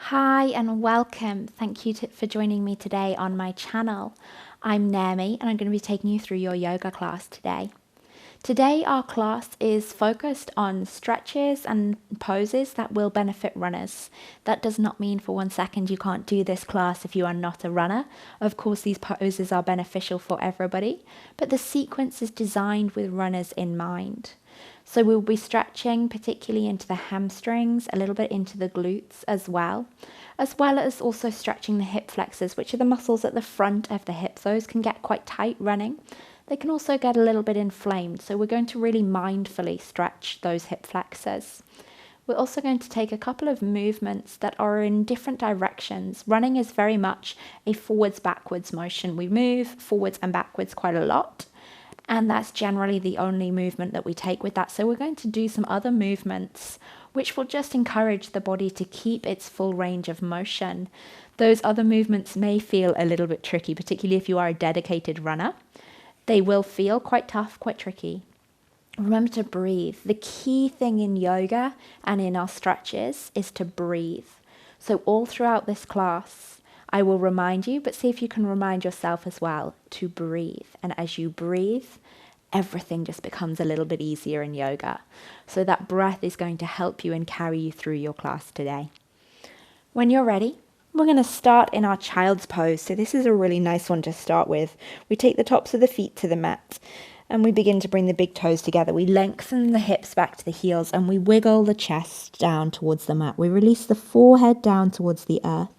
Hi and welcome. Thank you for joining me today on my channel. I'm Naomi and I'm going to be taking you through your yoga class today. Today our class is focused on stretches and poses that will benefit runners. That does not mean for 1 second you can't do this class if you are not a runner. Of course these poses are beneficial for everybody, but the sequence is designed with runners in mind. So we'll be stretching particularly into the hamstrings, a little bit into the glutes as well as also stretching the hip flexors, which are the muscles at the front of the hip. Those can get quite tight running. They can also get a little bit inflamed, so we're going to really mindfully stretch those hip flexors. We're also going to take a couple of movements that are in different directions. Running is very much a forwards-backwards motion. We move forwards and backwards quite a lot, and that's generally the only movement that we take with that. So we're going to do some other movements which will just encourage the body to keep its full range of motion. Those other movements may feel a little bit tricky, particularly if you are a dedicated runner. They will feel quite tough, quite tricky. Remember to breathe. The key thing in yoga and in our stretches is to breathe. So all throughout this class, I will remind you, but see if you can remind yourself as well, to breathe. And as you breathe, everything just becomes a little bit easier in yoga. So that breath is going to help you and carry you through your class today. When you're ready, we're going to start in our child's pose. So this is a really nice one to start with. We take the tops of the feet to the mat and we begin to bring the big toes together. We lengthen the hips back to the heels and we wiggle the chest down towards the mat. We release the forehead down towards the earth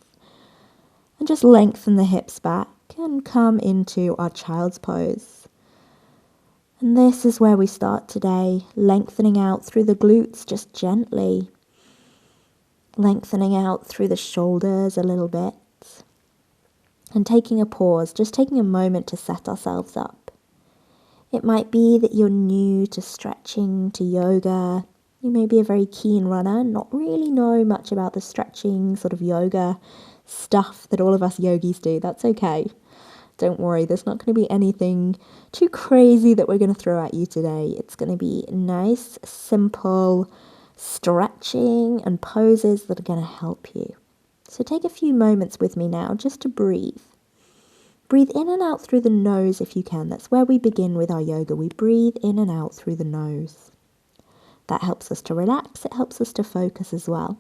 and just lengthen the hips back and come into our child's pose. And this is where we start today, lengthening out through the glutes just gently. Lengthening out through the shoulders a little bit and taking a pause, just taking a moment to set ourselves up. It might be that you're new to stretching, to yoga. You may be a very keen runner, not really know much about the stretching sort of yoga stuff that all of us yogis do. That's okay. Don't worry, there's not going to be anything too crazy that we're going to throw at you today. It's going to be nice, simple stretching and poses that are going to help you. So take a few moments with me now just to breathe. Breathe in and out through the nose if you can. That's where we begin with our yoga. We breathe in and out through the nose. That helps us to relax. It helps us to focus as well.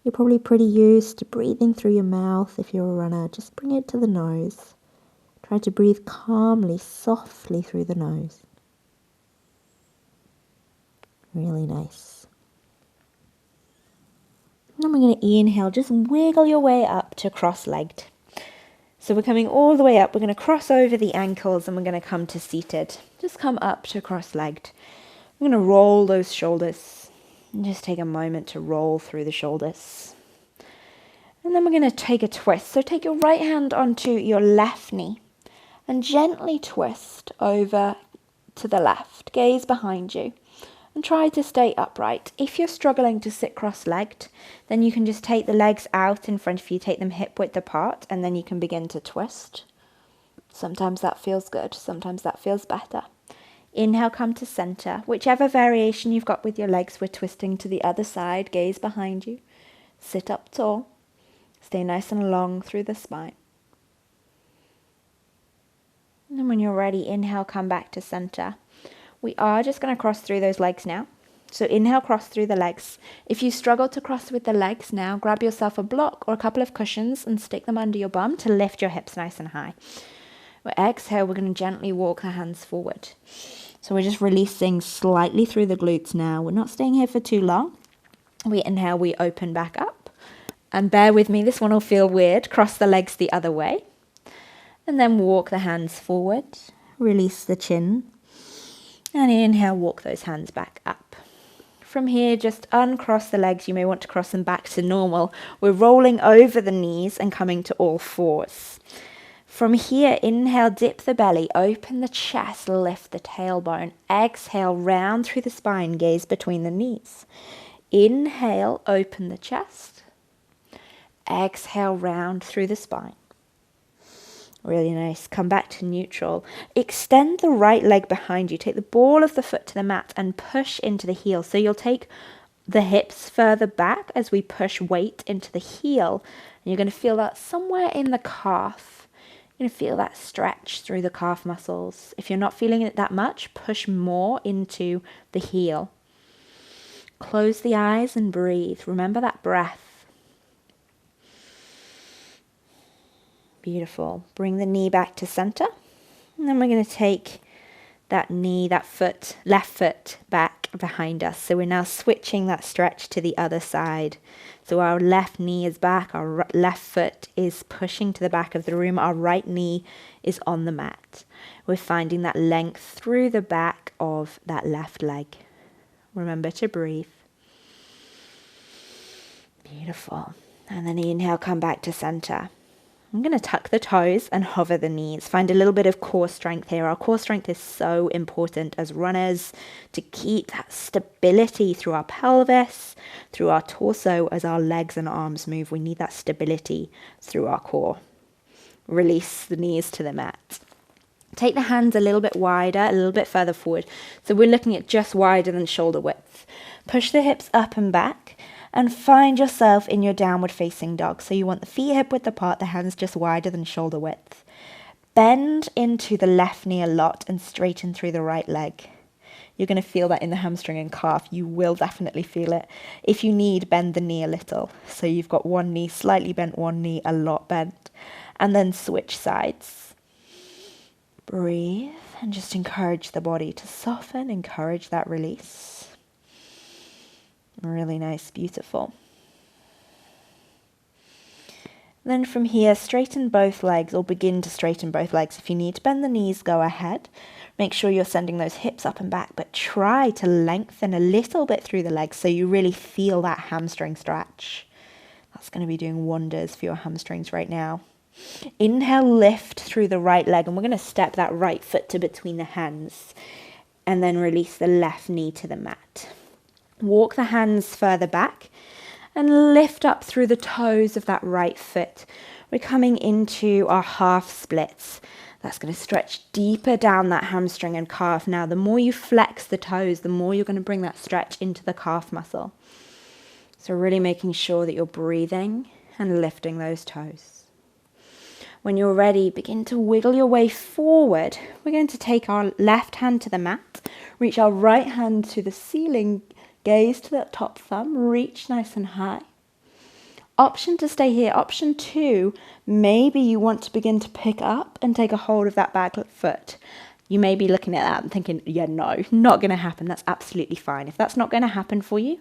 You're probably pretty used to breathing through your mouth if you're a runner. Just bring it to the nose. Try to breathe calmly, softly through the nose. Really nice. And we're going to inhale, just wiggle your way up to cross-legged. So we're coming all the way up, we're going to cross over the ankles and we're going to come to seated. Just come up to cross-legged. We're going to roll those shoulders and just take a moment to roll through the shoulders. And then we're going to take a twist. So take your right hand onto your left knee and gently twist over to the left. Gaze behind you. And try to stay upright. If you're struggling to sit cross-legged, then you can just take the legs out in front of you, take them hip-width apart, and then you can begin to twist. Sometimes that feels good, sometimes that feels better. Inhale, come to center. Whichever variation you've got with your legs, we're twisting to the other side. Gaze behind you. Sit up tall. Stay nice and long through the spine. And when you're ready, inhale, come back to center. We are just going to cross through those legs now. So inhale, cross through the legs. If you struggle to cross with the legs now, grab yourself a block or a couple of cushions and stick them under your bum to lift your hips nice and high. Exhale, we're going to gently walk the hands forward. So we're just releasing slightly through the glutes now. We're not staying here for too long. We inhale, we open back up. And bear with me, this one will feel weird. Cross the legs the other way. And then walk the hands forward. Release the chin. And inhale, walk those hands back up. From here, just uncross the legs. You may want to cross them back to normal. We're rolling over the knees and coming to all fours. From here, inhale, dip the belly, open the chest, lift the tailbone. Exhale, round through the spine, gaze between the knees. Inhale, open the chest. Exhale, round through the spine. Really nice. Come back to neutral. Extend the right leg behind you. Take the ball of the foot to the mat and push into the heel. So you'll take the hips further back as we push weight into the heel. And you're going to feel that somewhere in the calf. You're going to feel that stretch through the calf muscles. If you're not feeling it that much, push more into the heel. Close the eyes and breathe. Remember that breath. Beautiful. Bring the knee back to center. And then we're going to take that knee, that foot, left foot back behind us. So we're now switching that stretch to the other side. So our left knee is back, our left foot is pushing to the back of the room, our right knee is on the mat. We're finding that length through the back of that left leg. Remember to breathe. Beautiful. And then inhale, come back to center. I'm going to tuck the toes and hover the knees. Find a little bit of core strength here. Our core strength is so important as runners to keep that stability through our pelvis, through our torso as our legs and arms move. We need that stability through our core. Release the knees to the mat. Take the hands a little bit wider, a little bit further forward. So we're looking at just wider than shoulder width. Push the hips up and back. And find yourself in your downward facing dog. So you want the feet hip width apart, the hands just wider than shoulder width. Bend into the left knee a lot and straighten through the right leg. You're going to feel that in the hamstring and calf. You will definitely feel it. If you need, bend the knee a little. So you've got one knee slightly bent, one knee a lot bent. And then switch sides. Breathe and just encourage the body to soften, encourage that release. Really nice, beautiful. Then from here, straighten both legs or begin to straighten both legs. If you need to bend the knees, go ahead. Make sure you're sending those hips up and back, but try to lengthen a little bit through the legs so you really feel that hamstring stretch. That's going to be doing wonders for your hamstrings right now. Inhale, lift through the right leg, and we're going to step that right foot to between the hands and then release the left knee to the mat. Walk the hands further back and lift up through the toes of that right foot. We're coming into our half splits. That's going to stretch deeper down that hamstring and calf. Now, the more you flex the toes, the more you're going to bring that stretch into the calf muscle. So really making sure that you're breathing and lifting those toes. When you're ready, begin to wiggle your way forward. We're going to take our left hand to the mat, reach our right hand to the ceiling, gaze to that top thumb, reach nice and high. Option to stay here. Option 2, maybe you want to begin to pick up and take a hold of that back foot. You may be looking at that and thinking, yeah, no, not going to happen. That's absolutely fine. If that's not going to happen for you,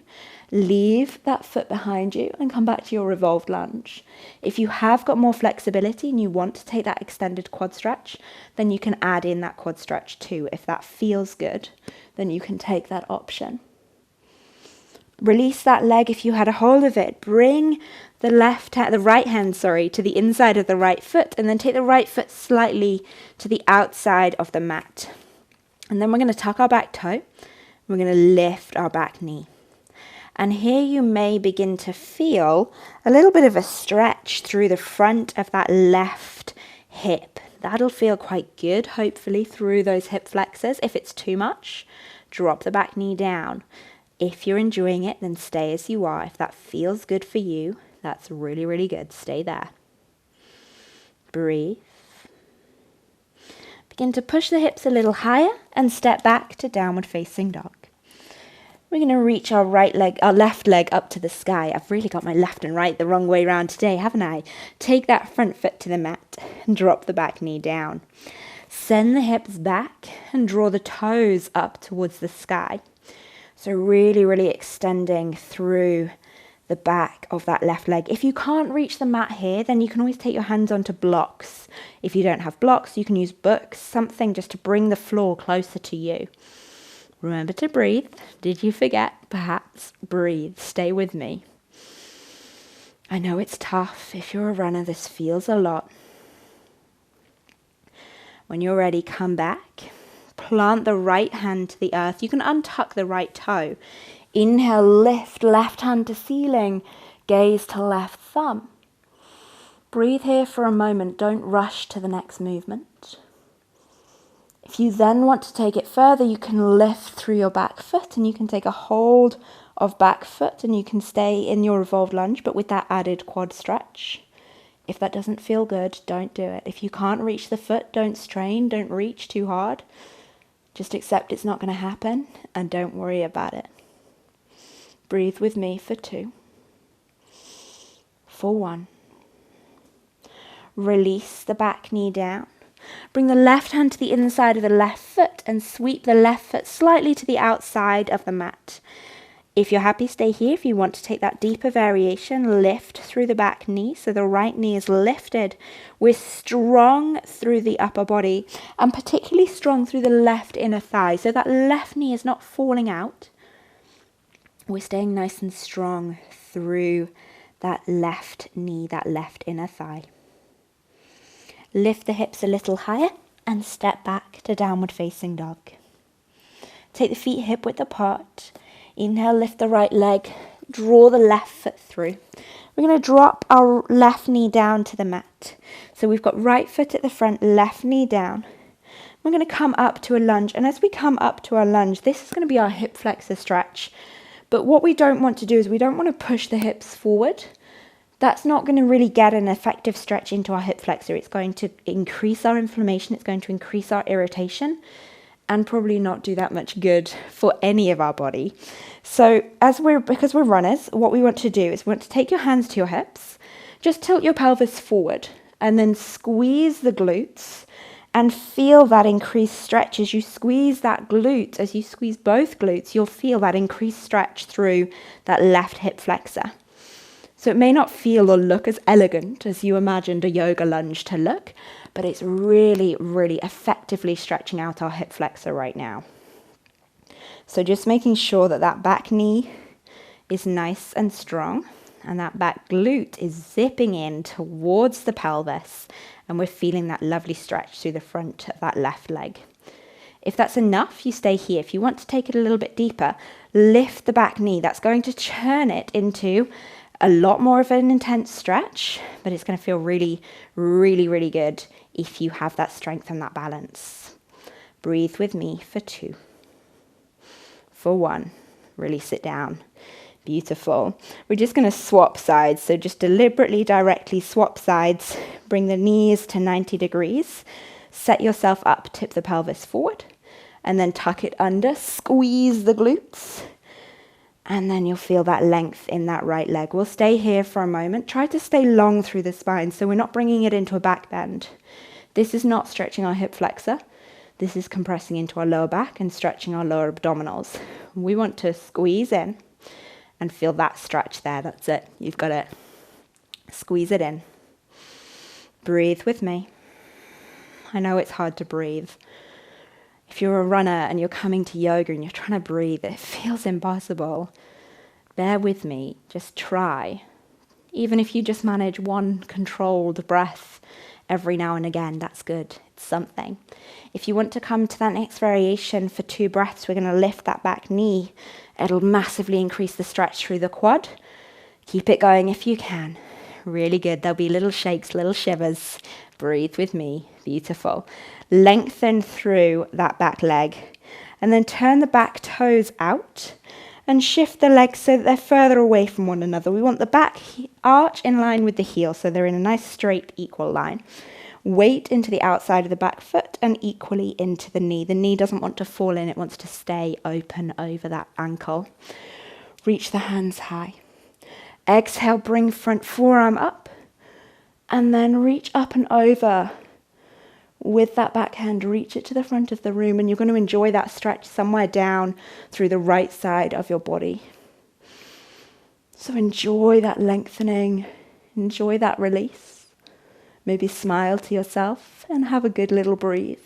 leave that foot behind you and come back to your revolved lunge. If you have got more flexibility and you want to take that extended quad stretch, then you can add in that quad stretch too. If that feels good, then you can take that option. Release that leg if you had a hold of it. Bring the right hand, to the inside of the right foot, and then take the right foot slightly to the outside of the mat. And then we're going to tuck our back toe. We're going to lift our back knee. And here you may begin to feel a little bit of a stretch through the front of that left hip. That'll feel quite good, hopefully, through those hip flexors. If it's too much, drop the back knee down. If you're enjoying it, then stay as you are. If that feels good for you, that's really, really good. Stay there. Breathe. Begin to push the hips a little higher and step back to downward facing dog. We're going to reach our left leg up to the sky. I've really got my left and right the wrong way around today, haven't I? Take that front foot to the mat and drop the back knee down. Send the hips back and draw the toes up towards the sky. So really, really extending through the back of that left leg. If you can't reach the mat here, then you can always take your hands onto blocks. If you don't have blocks, you can use books, something just to bring the floor closer to you. Remember to breathe. Did you forget? Perhaps. Breathe. Stay with me. I know it's tough. If you're a runner, this feels a lot. When you're ready, come back. Plant the right hand to the earth. You can untuck the right toe. Inhale, lift left hand to ceiling. Gaze to left thumb. Breathe here for a moment. Don't rush to the next movement. If you then want to take it further, you can lift through your back foot and you can take a hold of back foot and you can stay in your revolved lunge, but with that added quad stretch. If that doesn't feel good, don't do it. If you can't reach the foot, don't strain, don't reach too hard. Just accept it's not going to happen and don't worry about it. Breathe with me for 2. For 1. Release the back knee down. Bring the left hand to the inside of the left foot and sweep the left foot slightly to the outside of the mat. If you're happy, stay here. If you want to take that deeper variation, lift through the back knee. So the right knee is lifted. We're strong through the upper body and particularly strong through the left inner thigh. So that left knee is not falling out. We're staying nice and strong through that left knee, that left inner thigh. Lift the hips a little higher and step back to downward facing dog. Take the feet hip width apart. Inhale, lift the right leg, draw the left foot through. We're going to drop our left knee down to the mat. So we've got right foot at the front, left knee down. We're going to come up to a lunge. And as we come up to our lunge, this is going to be our hip flexor stretch. But what we don't want to do is we don't want to push the hips forward. That's not going to really get an effective stretch into our hip flexor. It's going to increase our inflammation. It's going to increase our irritation and probably not do that much good for any of our body. So because we're runners, what we want to do is we want to take your hands to your hips, just tilt your pelvis forward and then squeeze the glutes and feel that increased stretch. As you squeeze that glute, as you squeeze both glutes, you'll feel that increased stretch through that left hip flexor. So it may not feel or look as elegant as you imagined a yoga lunge to look, but it's really, really effectively stretching out our hip flexor right now. So just making sure that that back knee is nice and strong and that back glute is zipping in towards the pelvis and we're feeling that lovely stretch through the front of that left leg. If that's enough, you stay here. If you want to take it a little bit deeper, lift the back knee. That's going to turn it into a lot more of an intense stretch, but it's going to feel really, really, really good if you have that strength and that balance. Breathe with me for 2. For 1. Release it down. Beautiful. We're just going to swap sides. So just deliberately, directly swap sides. Bring the knees to 90 degrees. Set yourself up, tip the pelvis forward, and then tuck it under. Squeeze the glutes. And then you'll feel that length in that right leg. We'll stay here for a moment. Try to stay long through the spine so we're not bringing it into a back bend. This is not stretching our hip flexor. This is compressing into our lower back and stretching our lower abdominals. We want to squeeze in and feel that stretch there. That's it. You've got it. Squeeze it in. Breathe with me. I know it's hard to breathe. If you're a runner and you're coming to yoga and you're trying to breathe, it feels impossible. Bear with me, just try. Even if you just manage one controlled breath every now and again, that's good. It's something. If you want to come to that next variation for 2 breaths, we're going to lift that back knee. It'll massively increase the stretch through the quad. Keep it going if you can. Really good. There'll be little shakes, little shivers. Breathe with me. Beautiful. Lengthen through that back leg and then turn the back toes out and shift the legs so that they're further away from one another. We want the back arch in line with the heel so they're in a nice straight equal line. Weight into the outside of the back foot and equally into the knee. The knee doesn't want to fall in, it wants to stay open over that ankle. Reach the hands high. Exhale, bring front forearm up and then reach up and over. With that back hand, reach it to the front of the room and you're going to enjoy that stretch somewhere down through the right side of your body. So enjoy that lengthening, enjoy that release. Maybe smile to yourself and have a good little breathe.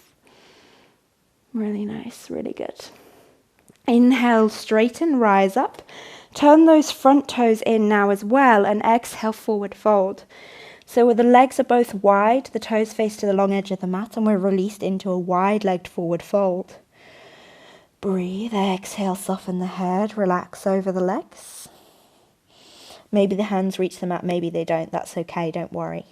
Really nice, really good. Inhale, straighten, rise up. Turn those front toes in now as well and exhale, forward fold. So where the legs are both wide, the toes face to the long edge of the mat and we're released into a wide-legged forward fold. Breathe, exhale, soften the head, relax over the legs. Maybe the hands reach the mat, maybe they don't, that's okay, don't worry.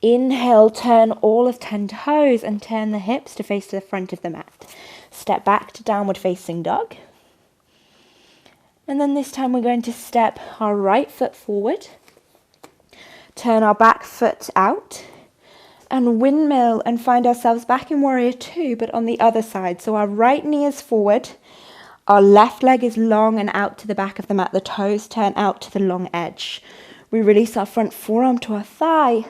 Inhale, turn all of 10 toes and turn the hips to face the front of the mat. Step back to downward facing dog. And then this time we're going to step our right foot forward, turn our back foot out, and windmill and find ourselves back in warrior two, but on the other side. So our right knee is forward, our left leg is long and out to the back of the mat. The toes turn out to the long edge. We release our front forearm to our thigh,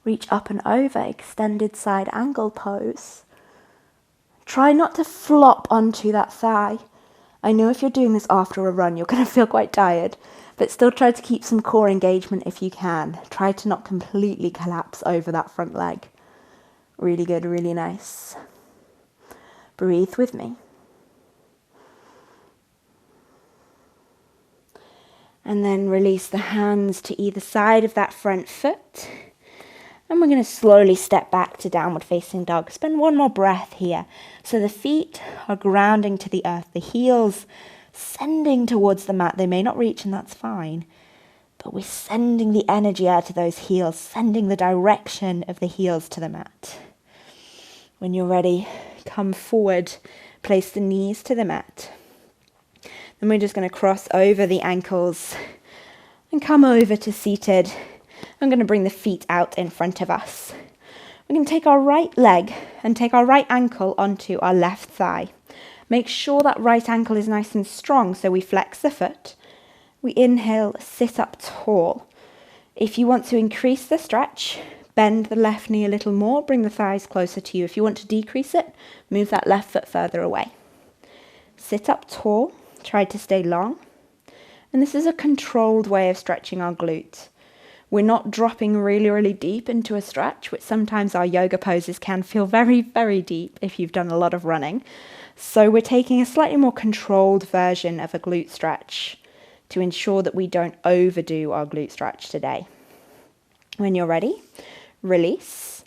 reach up and over, extended side angle pose. Try not to flop onto that thigh. I know if you're doing this after a run, you're going to feel quite tired, but still try to keep some core engagement if you can. Try to not completely collapse over that front leg. Really good, really nice. Breathe with me. And then release the hands to either side of that front foot. And we're going to slowly step back to downward facing dog. Spend one more breath here. So the feet are grounding to the earth, the heels sending towards the mat. They may not reach, and that's fine. But we're sending the energy out of those heels, sending the direction of the heels to the mat. When you're ready, come forward, place the knees to the mat. Then we're just going to cross over the ankles and come over to seated. I'm going to bring the feet out in front of us. We're going to take our right leg and take our right ankle onto our left thigh. Make sure that right ankle is nice and strong, so we flex the foot. We inhale, sit up tall. If you want to increase the stretch, bend the left knee a little more, bring the thighs closer to you. If you want to decrease it, move that left foot further away. Sit up tall, try to stay long. And this is a controlled way of stretching our glutes. We're not dropping really, really deep into a stretch, which sometimes our yoga poses can feel very, very deep if you've done a lot of running. So we're taking a slightly more controlled version of a glute stretch to ensure that we don't overdo our glute stretch today. When you're ready, release,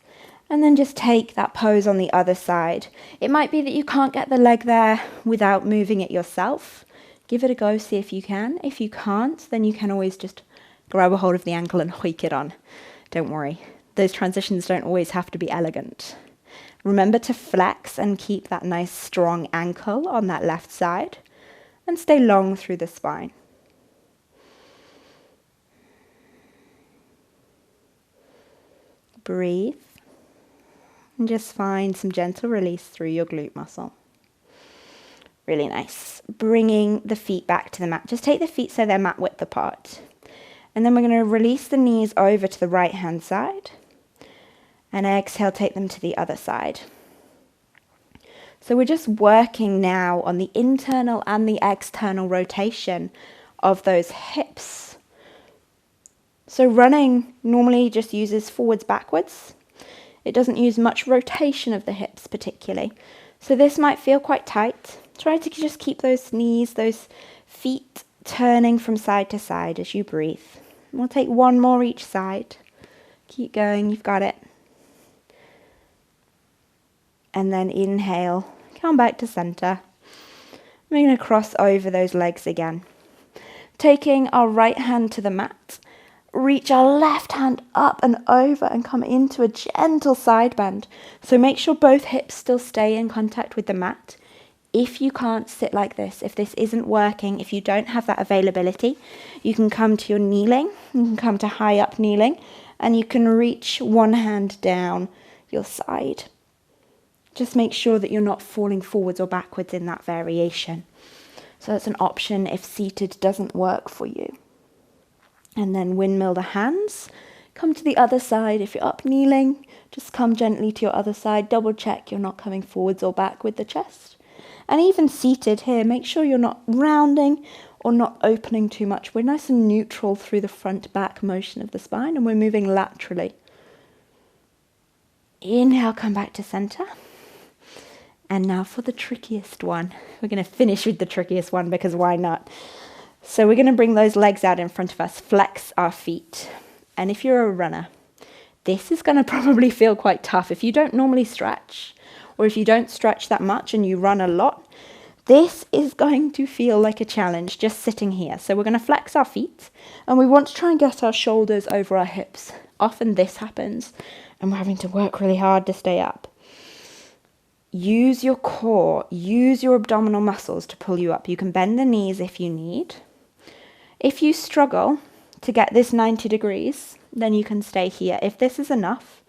and then just take that pose on the other side. It might be that you can't get the leg there without moving it yourself. Give it a go, see if you can. If you can't, then you can always just grab a hold of the ankle and hoik it on. Don't worry. Those transitions don't always have to be elegant. Remember to flex and keep that nice strong ankle on that left side and stay long through the spine. Breathe and just find some gentle release through your glute muscle. Really nice. Bringing the feet back to the mat. Just take the feet so they're mat width apart. And then we're going to release the knees over to the right hand side. And exhale, take them to the other side. So we're just working now on the internal and the external rotation of those hips. So running normally just uses forwards, backwards. It doesn't use much rotation of the hips particularly. So this might feel quite tight. Try to just keep those knees, those feet turning from side to side as you breathe. We'll take one more each side. Keep going, you've got it. And then inhale, come back to center. We're going to cross over those legs again. Taking our right hand to the mat, reach our left hand up and over and come into a gentle side bend. So make sure both hips still stay in contact with the mat. If you can't sit like this, if this isn't working, if you don't have that availability, you can come to your kneeling, you can come to high up kneeling, and you can reach one hand down your side. Just make sure that you're not falling forwards or backwards in that variation. So that's an option if seated doesn't work for you. And then windmill the hands, come to the other side. If you're up kneeling, just come gently to your other side, double check you're not coming forwards or back with the chest. And even seated here, make sure you're not rounding or not opening too much. We're nice and neutral through the front-back motion of the spine, and we're moving laterally. Inhale, come back to center. And now for the trickiest one. We're going to finish with the trickiest one because why not? So we're going to bring those legs out in front of us, flex our feet. And if you're a runner, this is going to probably feel quite tough. If you don't normally stretch, or if you don't stretch that much and you run a lot, this is going to feel like a challenge just sitting here. So we're going to flex our feet, and we want to try and get our shoulders over our hips often this happens and we're having to work really hard to stay up. Use your core, use your abdominal muscles to pull you up. You can bend the knees if you need. If you struggle to get this 90 degrees, then you can stay here. If this is enough,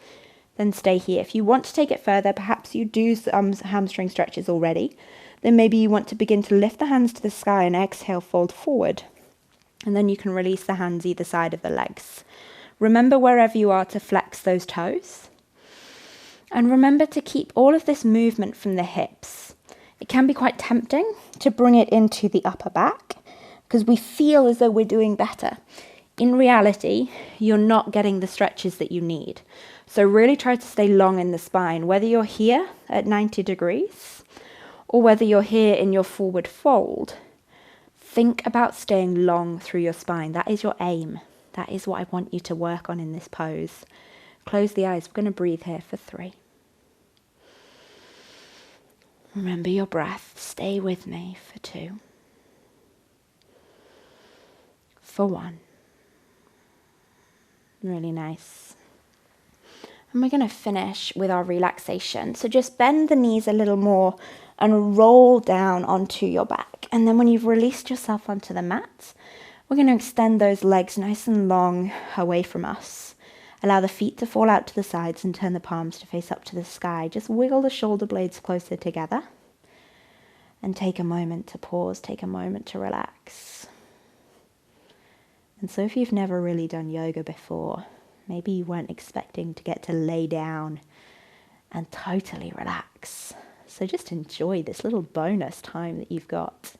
then stay here. If you want to take it further, perhaps you do some hamstring stretches already, then maybe you want to begin to lift the hands to the sky and exhale, fold forward. And then you can release the hands either side of the legs. Remember wherever you are to flex those toes. And remember to keep all of this movement from the hips. It can be quite tempting to bring it into the upper back because we feel as though we're doing better. In reality, you're not getting the stretches that you need. So really try to stay long in the spine, whether you're here at 90 degrees or whether you're here in your forward fold. Think about staying long through your spine. That is your aim. That is what I want you to work on in this pose. Close the eyes. We're going to breathe here for 3. Remember your breath. Stay with me for 2. For 1. Really nice. And we're going to finish with our relaxation. So just bend the knees a little more and roll down onto your back. And then when you've released yourself onto the mat, we're going to extend those legs nice and long away from us. Allow the feet to fall out to the sides and turn the palms to face up to the sky. Just wiggle the shoulder blades closer together. And take a moment to pause, take a moment to relax. And so if you've never really done yoga before, maybe you weren't expecting to get to lay down and totally relax. So just enjoy this little bonus time that you've got.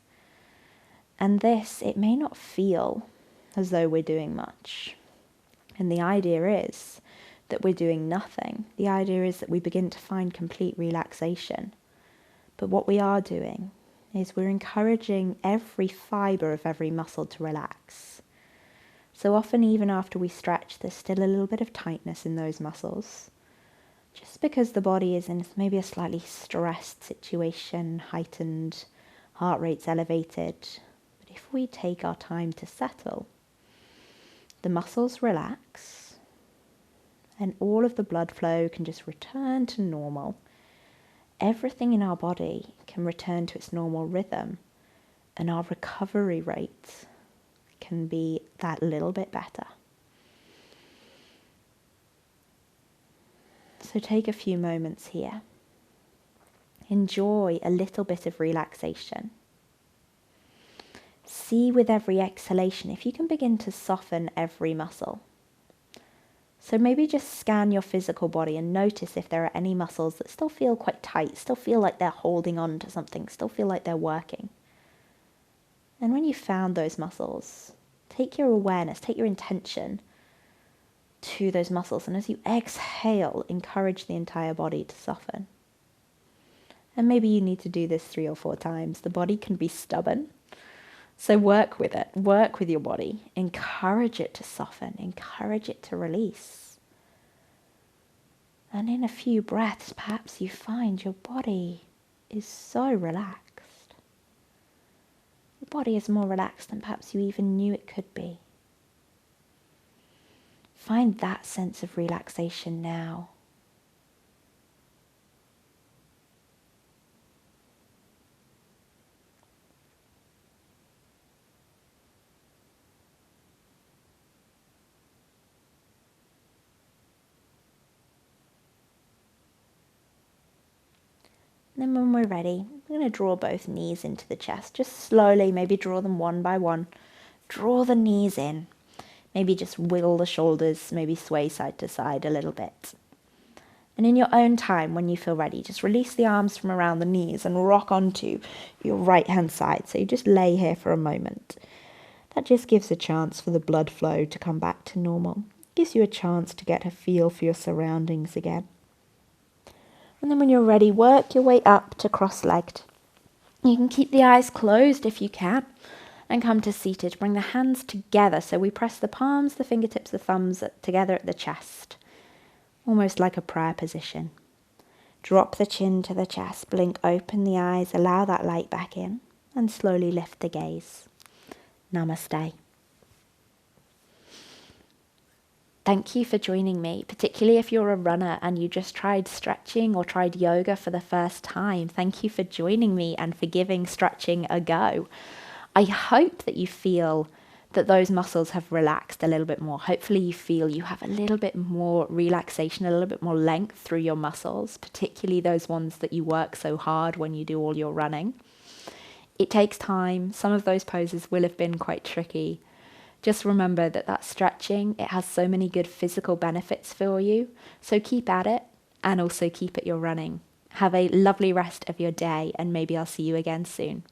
And this, it may not feel as though we're doing much. And the idea is that we're doing nothing. The idea is that we begin to find complete relaxation. But what we are doing is we're encouraging every fibre of every muscle to relax. So often even after we stretch, there's still a little bit of tightness in those muscles. Just because the body is in maybe a slightly stressed situation, heightened, heart rate's elevated. But if we take our time to settle, the muscles relax and all of the blood flow can just return to normal. Everything in our body can return to its normal rhythm and our recovery rate can be that little bit better. So take a few moments here. Enjoy a little bit of relaxation. See with every exhalation if you can begin to soften every muscle. So maybe just scan your physical body and notice if there are any muscles that still feel quite tight, still feel like they're holding on to something, still feel like they're working. And when you found those muscles, take your awareness, take your intention to those muscles. And as you exhale, encourage the entire body to soften. And maybe you need to do this 3 or 4 times. The body can be stubborn. So work with it, work with your body, encourage it to soften, encourage it to release. And in a few breaths, perhaps you find your body is so relaxed. Your body is more relaxed than perhaps you even knew it could be. Find that sense of relaxation now. Then when we're ready, we're going to draw both knees into the chest. Just slowly, maybe draw them one by one. Draw the knees in. Maybe just wiggle the shoulders, maybe sway side to side a little bit. And in your own time, when you feel ready, just release the arms from around the knees and rock onto your right hand side. So you just lay here for a moment. That just gives a chance for the blood flow to come back to normal. Gives you a chance to get a feel for your surroundings again. And then when you're ready, work your way up to cross-legged. You can keep the eyes closed if you can and come to seated. Bring the hands together. So we press the palms, the fingertips, the thumbs together at the chest. Almost like a prayer position. Drop the chin to the chest. Blink open the eyes. Allow that light back in. And slowly lift the gaze. Namaste. Thank you for joining me, particularly if you're a runner and you just tried stretching or tried yoga for the first time. Thank you for joining me and for giving stretching a go. I hope that you feel that those muscles have relaxed a little bit more. Hopefully you feel you have a little bit more relaxation, a little bit more length through your muscles, particularly those ones that you work so hard when you do all your running. It takes time. Some of those poses will have been quite tricky. Just remember that stretching, it has so many good physical benefits for you. So keep at it and also keep at your running. Have a lovely rest of your day, and maybe I'll see you again soon.